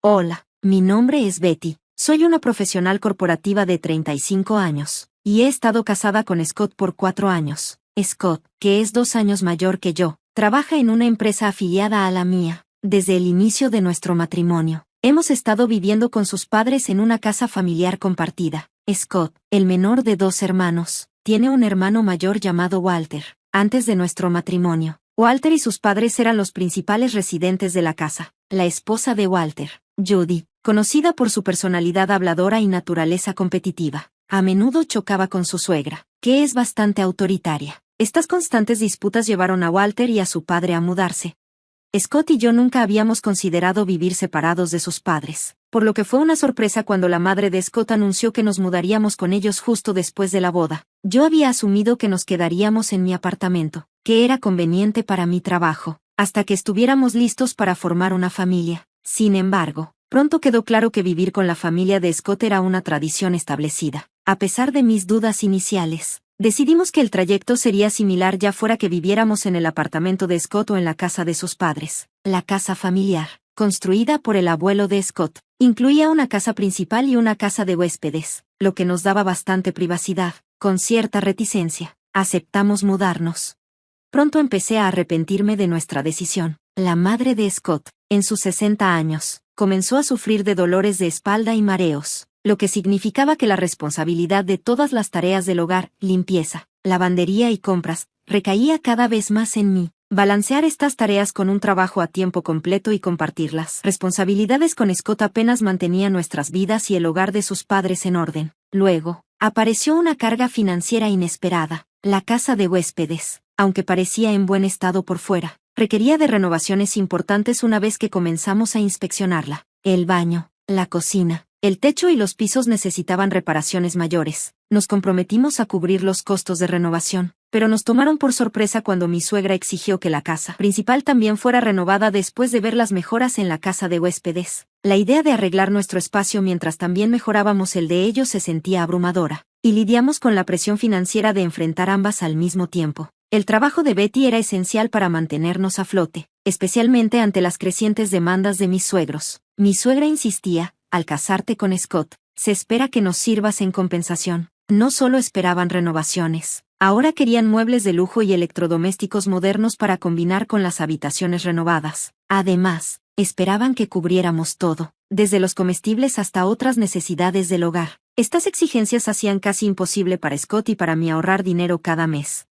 Hola, mi nombre es Betty. Soy una profesional corporativa de 35 años, y he estado casada con Scott por 4 años. Scott, que es 2 años mayor que yo, trabaja en una empresa afiliada a la mía. Desde el inicio de nuestro matrimonio, hemos estado viviendo con sus padres en una casa familiar compartida. Scott, el menor de 2 hermanos, tiene un hermano mayor llamado Walter. Antes de nuestro matrimonio, Walter y sus padres eran los principales residentes de la casa. La esposa de Walter, Judy, conocida por su personalidad habladora y naturaleza competitiva, a menudo chocaba con su suegra, que es bastante autoritaria. Estas constantes disputas llevaron a Walter y a su padre a mudarse. Scott y yo nunca habíamos considerado vivir separados de sus padres, por lo que fue una sorpresa cuando la madre de Scott anunció que nos mudaríamos con ellos justo después de la boda. Yo había asumido que nos quedaríamos en mi apartamento, que era conveniente para mi trabajo, hasta que estuviéramos listos para formar una familia. Sin embargo, pronto quedó claro que vivir con la familia de Scott era una tradición establecida. A pesar de mis dudas iniciales, decidimos que el trayecto sería similar ya fuera que viviéramos en el apartamento de Scott o en la casa de sus padres. La casa familiar, construida por el abuelo de Scott, incluía una casa principal y una casa de huéspedes, lo que nos daba bastante privacidad. Con cierta reticencia, aceptamos mudarnos. Pronto empecé a arrepentirme de nuestra decisión. La madre de Scott, en sus 60 años, comenzó a sufrir de dolores de espalda y mareos, lo que significaba que la responsabilidad de todas las tareas del hogar, limpieza, lavandería y compras, recaía cada vez más en mí. Balancear estas tareas con un trabajo a tiempo completo y compartir las responsabilidades con Scott apenas mantenía nuestras vidas y el hogar de sus padres en orden. Luego, apareció una carga financiera inesperada. La casa de huéspedes, aunque parecía en buen estado por fuera, requería de renovaciones importantes una vez que comenzamos a inspeccionarla. El baño, la cocina, el techo y los pisos necesitaban reparaciones mayores. Nos comprometimos a cubrir los costos de renovación, pero nos tomaron por sorpresa cuando mi suegra exigió que la casa principal también fuera renovada después de ver las mejoras en la casa de huéspedes. La idea de arreglar nuestro espacio mientras también mejorábamos el de ellos se sentía abrumadora, y lidiamos con la presión financiera de enfrentar ambas al mismo tiempo. El trabajo de Betty era esencial para mantenernos a flote, especialmente ante las crecientes demandas de mis suegros. Mi suegra insistía: al casarte con Scott, se espera que nos sirvas en compensación. No solo esperaban renovaciones, ahora querían muebles de lujo y electrodomésticos modernos para combinar con las habitaciones renovadas. Además, esperaban que cubriéramos todo, desde los comestibles hasta otras necesidades del hogar. Estas exigencias hacían casi imposible para Scott y para mí ahorrar dinero cada mes.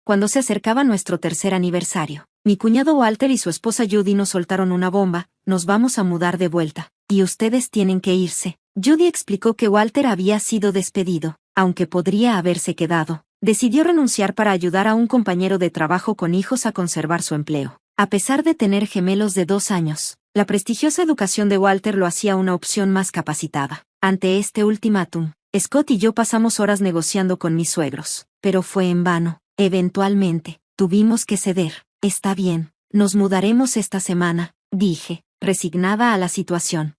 Cuando se acercaba nuestro tercer aniversario, mi cuñado Walter y su esposa Judy nos soltaron una bomba: nos vamos a mudar de vuelta, y ustedes tienen que irse. Judy explicó que Walter había sido despedido, aunque podría haberse quedado. Decidió renunciar para ayudar a un compañero de trabajo con hijos a conservar su empleo. A pesar de tener gemelos de 2 años, la prestigiosa educación de Walter lo hacía una opción más capacitada. Ante este ultimátum, Scott y yo pasamos horas negociando con mis suegros, pero fue en vano. Eventualmente, tuvimos que ceder. Está bien, nos mudaremos esta semana, dije, resignada a la situación.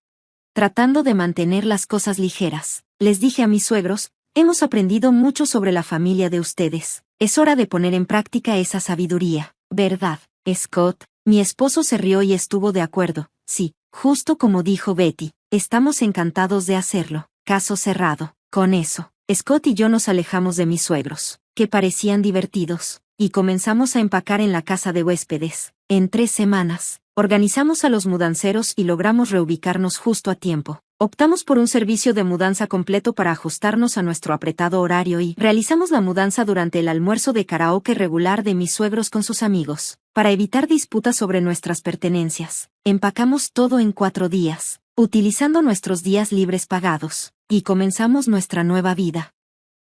Tratando de mantener las cosas ligeras, les dije a mis suegros: hemos aprendido mucho sobre la familia de ustedes. Es hora de poner en práctica esa sabiduría, ¿verdad, Scott? Mi esposo se rió y estuvo de acuerdo. Sí, justo como dijo Betty, estamos encantados de hacerlo. Caso cerrado. Con eso, Scott y yo nos alejamos de mis suegros, que parecían divertidos, y comenzamos a empacar en la casa de huéspedes. En 3 semanas, organizamos a los mudanceros y logramos reubicarnos justo a tiempo. Optamos por un servicio de mudanza completo para ajustarnos a nuestro apretado horario y realizamos la mudanza durante el almuerzo de karaoke regular de mis suegros con sus amigos. Para evitar disputas sobre nuestras pertenencias, empacamos todo en 4 días, utilizando nuestros días libres pagados, y comenzamos nuestra nueva vida.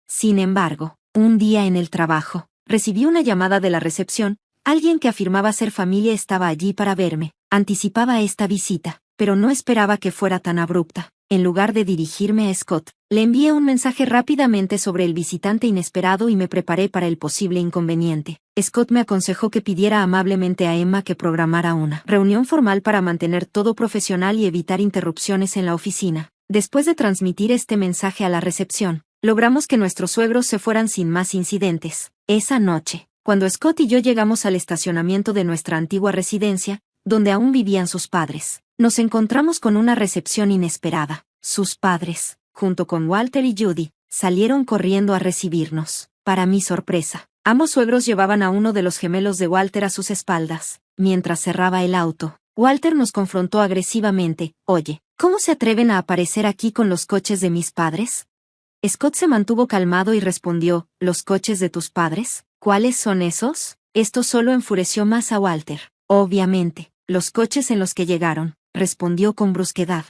Sin embargo, un día en el trabajo, recibí una llamada de la recepción. Alguien que afirmaba ser familia estaba allí para verme. Anticipaba esta visita, pero no esperaba que fuera tan abrupta. En lugar de dirigirme a Scott, le envié un mensaje rápidamente sobre el visitante inesperado y me preparé para el posible inconveniente. Scott me aconsejó que pidiera amablemente a Emma que programara una reunión formal para mantener todo profesional y evitar interrupciones en la oficina. Después de transmitir este mensaje a la recepción, logramos que nuestros suegros se fueran sin más incidentes. Esa noche, cuando Scott y yo llegamos al estacionamiento de nuestra antigua residencia, donde aún vivían sus padres. Nos encontramos con una recepción inesperada. Sus padres, junto con Walter y Judy, salieron corriendo a recibirnos. Para mi sorpresa, ambos suegros llevaban a uno de los gemelos de Walter a sus espaldas. Mientras cerraba el auto, Walter nos confrontó agresivamente. Oye, ¿cómo se atreven a aparecer aquí con los coches de mis padres? Scott se mantuvo calmado y respondió, ¿los coches de tus padres? ¿Cuáles son esos? Esto solo enfureció más a Walter. Obviamente, los coches en los que llegaron, respondió con brusquedad.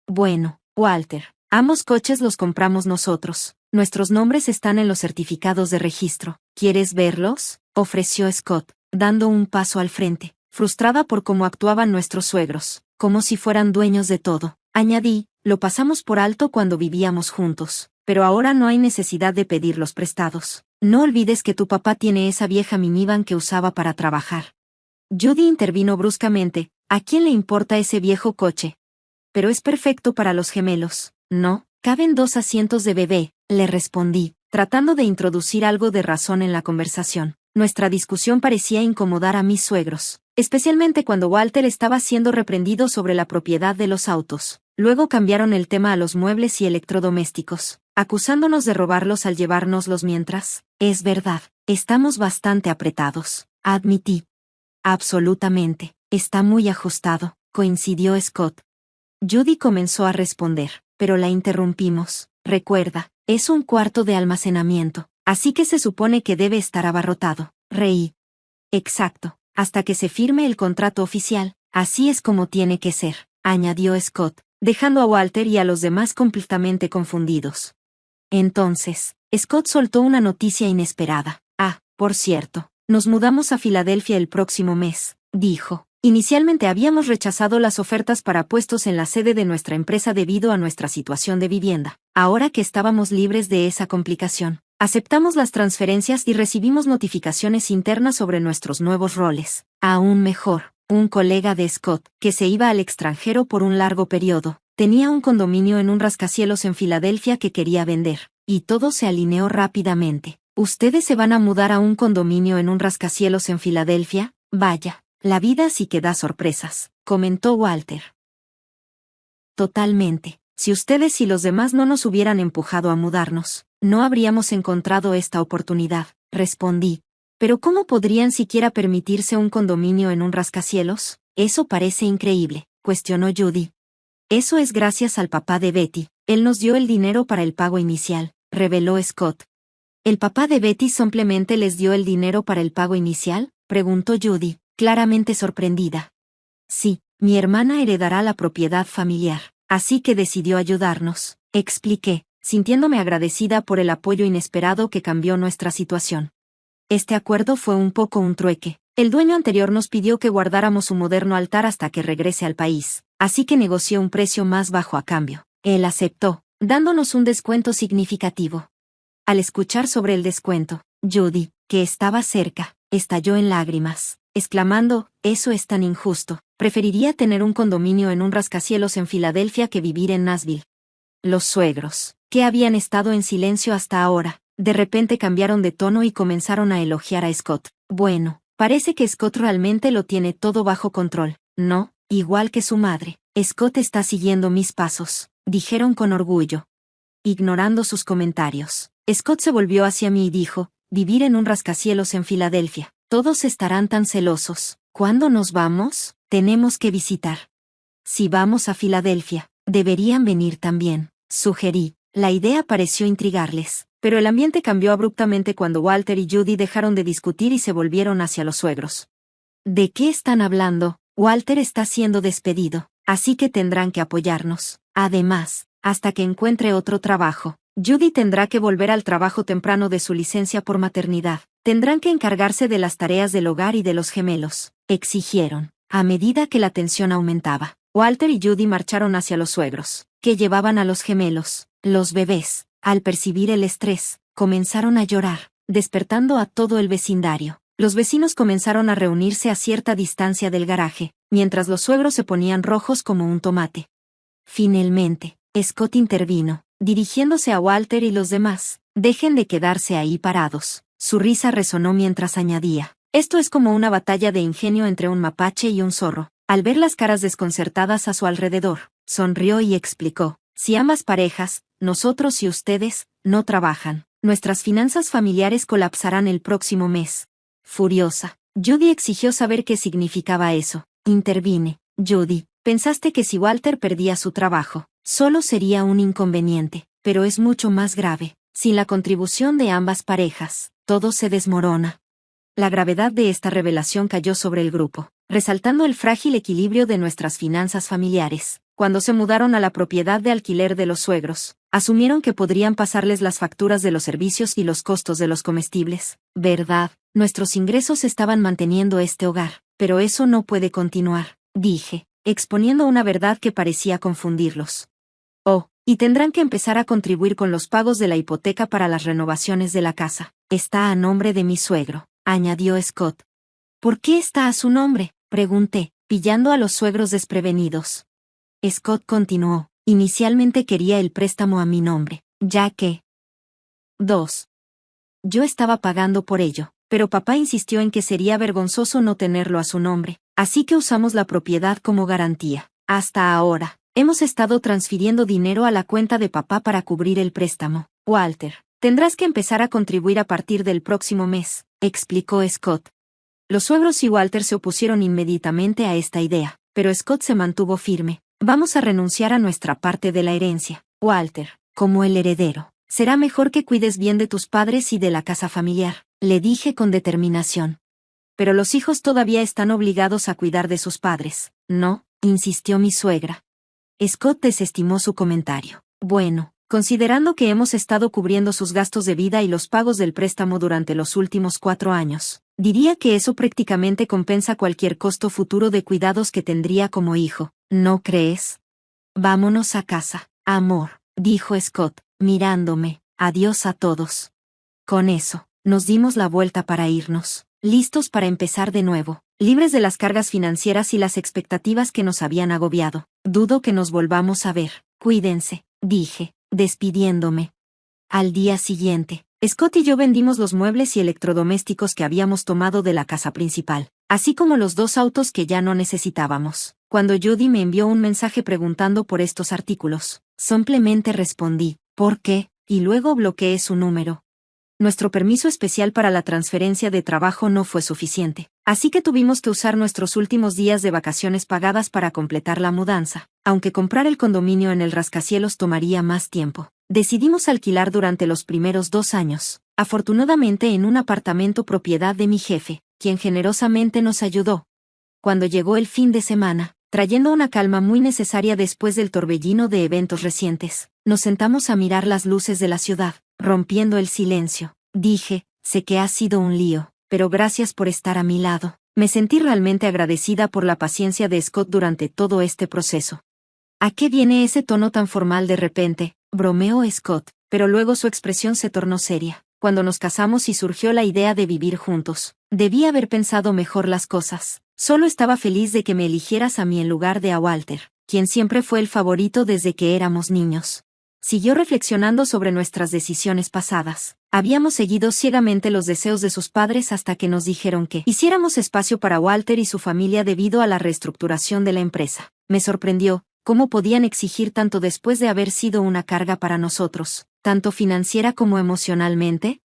Bueno, Walter, ambos coches los compramos nosotros. Nuestros nombres están en los certificados de registro. ¿Quieres verlos?, ofreció Scott, dando un paso al frente, frustrada por cómo actuaban nuestros suegros, como si fueran dueños de todo. Añadí, lo pasamos por alto cuando vivíamos juntos, pero ahora no hay necesidad de pedirlos prestados. No olvides que tu papá tiene esa vieja minivan que usaba para trabajar. Judy intervino bruscamente. ¿A quién le importa ese viejo coche? Pero es perfecto para los gemelos, ¿no? Caben 2 asientos de bebé, le respondí, tratando de introducir algo de razón en la conversación. Nuestra discusión parecía incomodar a mis suegros, especialmente cuando Walter estaba siendo reprendido sobre la propiedad de los autos. Luego cambiaron el tema a los muebles y electrodomésticos, acusándonos de robarlos al llevárnoslos mientras. Es verdad, estamos bastante apretados, admití. Absolutamente, está muy ajustado, coincidió Scott. Judy comenzó a responder, pero la interrumpimos. Recuerda, es un cuarto de almacenamiento, así que se supone que debe estar abarrotado. Reí. Exacto, hasta que se firme el contrato oficial, así es como tiene que ser, añadió Scott, dejando a Walter y a los demás completamente confundidos. Entonces, Scott soltó una noticia inesperada. Ah, por cierto, nos mudamos a Filadelfia el próximo mes, dijo. Inicialmente habíamos rechazado las ofertas para puestos en la sede de nuestra empresa debido a nuestra situación de vivienda. Ahora que estábamos libres de esa complicación, aceptamos las transferencias y recibimos notificaciones internas sobre nuestros nuevos roles. Aún mejor, un colega de Scott, que se iba al extranjero por un largo periodo, tenía un condominio en un rascacielos en Filadelfia que quería vender, y todo se alineó rápidamente. ¿Ustedes se van a mudar a un condominio en un rascacielos en Filadelfia? Vaya. La vida sí que da sorpresas, comentó Walter. Totalmente. Si ustedes y los demás no nos hubieran empujado a mudarnos, no habríamos encontrado esta oportunidad, respondí. Pero ¿cómo podrían siquiera permitirse un condominio en un rascacielos? Eso parece increíble, cuestionó Judy. Eso es gracias al papá de Betty. Él nos dio el dinero para el pago inicial, reveló Scott. ¿El papá de Betty simplemente les dio el dinero para el pago inicial?, preguntó Judy, claramente sorprendida. Sí, mi hermana heredará la propiedad familiar, así que decidió ayudarnos, expliqué, sintiéndome agradecida por el apoyo inesperado que cambió nuestra situación. Este acuerdo fue un poco un trueque. El dueño anterior nos pidió que guardáramos su moderno altar hasta que regrese al país, así que negoció un precio más bajo a cambio. Él aceptó, dándonos un descuento significativo. Al escuchar sobre el descuento, Judy, que estaba cerca, estalló en lágrimas, exclamando, «Eso es tan injusto, preferiría tener un condominio en un rascacielos en Filadelfia que vivir en Nashville». Los suegros, que habían estado en silencio hasta ahora, de repente cambiaron de tono y comenzaron a elogiar a Scott. Bueno, parece que Scott realmente lo tiene todo bajo control, ¿no? Igual que su madre, Scott está siguiendo mis pasos, dijeron con orgullo. Ignorando sus comentarios, Scott se volvió hacia mí y dijo, «Vivir en un rascacielos en Filadelfia. Todos estarán tan celosos. ¿Cuándo nos vamos? Tenemos que visitar». Si vamos a Filadelfia, deberían venir también, sugerí. La idea pareció intrigarles, pero el ambiente cambió abruptamente cuando Walter y Judy dejaron de discutir y se volvieron hacia los suegros. ¿De qué están hablando? Walter está siendo despedido, así que tendrán que apoyarnos. Además, hasta que encuentre otro trabajo, Judy tendrá que volver al trabajo temprano de su licencia por maternidad. Tendrán que encargarse de las tareas del hogar y de los gemelos, exigieron. A medida que la tensión aumentaba, Walter y Judy marcharon hacia los suegros, que llevaban a los gemelos. Los bebés, al percibir el estrés, comenzaron a llorar, despertando a todo el vecindario. Los vecinos comenzaron a reunirse a cierta distancia del garaje, mientras los suegros se ponían rojos como un tomate. Finalmente, Scott intervino, dirigiéndose a Walter y los demás. «Dejen de quedarse ahí parados». Su risa resonó mientras añadía, «Esto es como una batalla de ingenio entre un mapache y un zorro. Al ver las caras desconcertadas a su alrededor, sonrió y explicó: si ambas parejas, nosotros y ustedes, no trabajan, nuestras finanzas familiares colapsarán el próximo mes. Furiosa, Judy exigió saber qué significaba eso. Intervine: Judy, pensaste que si Walter perdía su trabajo, solo sería un inconveniente, pero es mucho más grave. Sin la contribución de ambas parejas, todo se desmorona. La gravedad de esta revelación cayó sobre el grupo, resaltando el frágil equilibrio de nuestras finanzas familiares. Cuando se mudaron a la propiedad de alquiler de los suegros, asumieron que podrían pasarles las facturas de los servicios y los costos de los comestibles. ¿Verdad? Nuestros ingresos estaban manteniendo este hogar, pero eso no puede continuar, dije, exponiendo una verdad que parecía confundirlos. Oh, y tendrán que empezar a contribuir con los pagos de la hipoteca para las renovaciones de la casa. Está a nombre de mi suegro, añadió Scott. ¿Por qué está a su nombre?, pregunté, pillando a los suegros desprevenidos. Scott continuó: inicialmente quería el préstamo a mi nombre, ya que 2. Yo estaba pagando por ello, pero papá insistió en que sería vergonzoso no tenerlo a su nombre, así que usamos la propiedad como garantía. Hasta ahora, hemos estado transfiriendo dinero a la cuenta de papá para cubrir el préstamo. Walter, tendrás que empezar a contribuir a partir del próximo mes, explicó Scott. Los suegros y Walter se opusieron inmediatamente a esta idea, pero Scott se mantuvo firme. Vamos a renunciar a nuestra parte de la herencia, Walter, como el heredero. Será mejor que cuides bien de tus padres y de la casa familiar, le dije con determinación. Pero los hijos todavía están obligados a cuidar de sus padres, ¿no?, insistió mi suegra. Scott desestimó su comentario. Bueno, considerando que hemos estado cubriendo sus gastos de vida y los pagos del préstamo durante los últimos 4 años, diría que eso prácticamente compensa cualquier costo futuro de cuidados que tendría como hijo, ¿no crees? Vámonos a casa, amor, dijo Scott, mirándome. Adiós a todos. Con eso, nos dimos la vuelta para irnos, listos para empezar de nuevo, libres de las cargas financieras y las expectativas que nos habían agobiado. Dudo que nos volvamos a ver. Cuídense, dije, despidiéndome. Al día siguiente, Scott y yo vendimos los muebles y electrodomésticos que habíamos tomado de la casa principal, así como los 2 autos que ya no necesitábamos. Cuando Judy me envió un mensaje preguntando por estos artículos, simplemente respondí: ¿por qué?, y luego bloqueé su número. Nuestro permiso especial para la transferencia de trabajo no fue suficiente, así que tuvimos que usar nuestros últimos días de vacaciones pagadas para completar la mudanza. Aunque comprar el condominio en el rascacielos tomaría más tiempo, decidimos alquilar durante los primeros 2 años, afortunadamente en un apartamento propiedad de mi jefe, quien generosamente nos ayudó. Cuando llegó el fin de semana, trayendo una calma muy necesaria después del torbellino de eventos recientes, nos sentamos a mirar las luces de la ciudad, rompiendo el silencio. Dije: sé que ha sido un lío, pero gracias por estar a mi lado. Me sentí realmente agradecida por la paciencia de Scott durante todo este proceso. ¿A qué viene ese tono tan formal de repente?, bromeó Scott, pero luego su expresión se tornó seria. Cuando nos casamos y surgió la idea de vivir juntos, debí haber pensado mejor las cosas. Solo estaba feliz de que me eligieras a mí en lugar de a Walter, quien siempre fue el favorito desde que éramos niños. Siguió reflexionando sobre nuestras decisiones pasadas. Habíamos seguido ciegamente los deseos de sus padres hasta que nos dijeron que hiciéramos espacio para Walter y su familia debido a la reestructuración de la empresa. Me sorprendió cómo podían exigir tanto después de haber sido una carga para nosotros, tanto financiera como emocionalmente.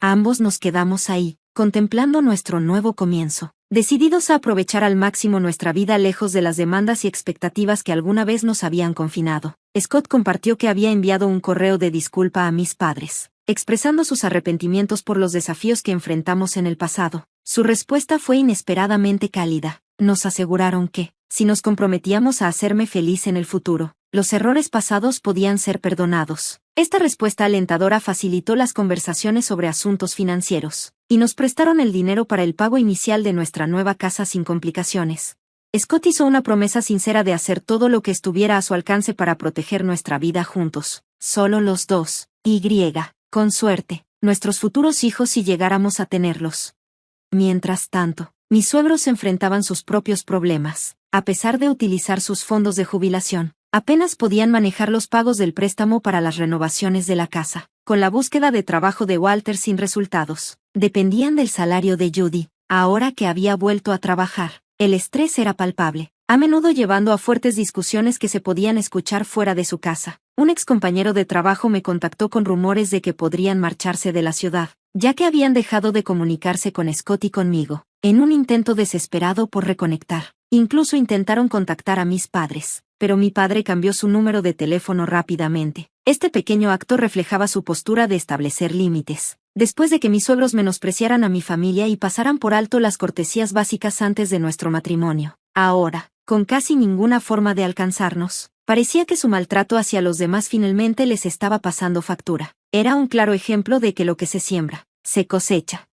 Ambos nos quedamos ahí, contemplando nuestro nuevo comienzo, decididos a aprovechar al máximo nuestra vida lejos de las demandas y expectativas que alguna vez nos habían confinado. Scott compartió que había enviado un correo de disculpa a mis padres, expresando sus arrepentimientos por los desafíos que enfrentamos en el pasado. Su respuesta fue inesperadamente cálida. Nos aseguraron que, si nos comprometíamos a hacerme feliz en el futuro, los errores pasados podían ser perdonados. Esta respuesta alentadora facilitó las conversaciones sobre asuntos financieros, y nos prestaron el dinero para el pago inicial de nuestra nueva casa sin complicaciones. Scott hizo una promesa sincera de hacer todo lo que estuviera a su alcance para proteger nuestra vida juntos, solo los dos, con suerte, nuestros futuros hijos si llegáramos a tenerlos. Mientras tanto, mis suegros enfrentaban sus propios problemas. A pesar de utilizar sus fondos de jubilación, apenas podían manejar los pagos del préstamo para las renovaciones de la casa. Con la búsqueda de trabajo de Walter sin resultados, dependían del salario de Judy. Ahora que había vuelto a trabajar, El estrés era palpable, a menudo llevando a fuertes discusiones que se podían escuchar fuera de su casa. Un excompañero de trabajo me contactó con rumores de que podrían marcharse de la ciudad, ya que habían dejado de comunicarse con Scott y conmigo, en un intento desesperado por reconectar. Incluso intentaron contactar a mis padres, pero mi padre cambió su número de teléfono rápidamente. Este pequeño acto reflejaba su postura de establecer límites. Después de que mis suegros menospreciaran a mi familia y pasaran por alto las cortesías básicas antes de nuestro matrimonio, ahora, con casi ninguna forma de alcanzarnos, parecía que su maltrato hacia los demás finalmente les estaba pasando factura. Era un claro ejemplo de que lo que se siembra, se cosecha.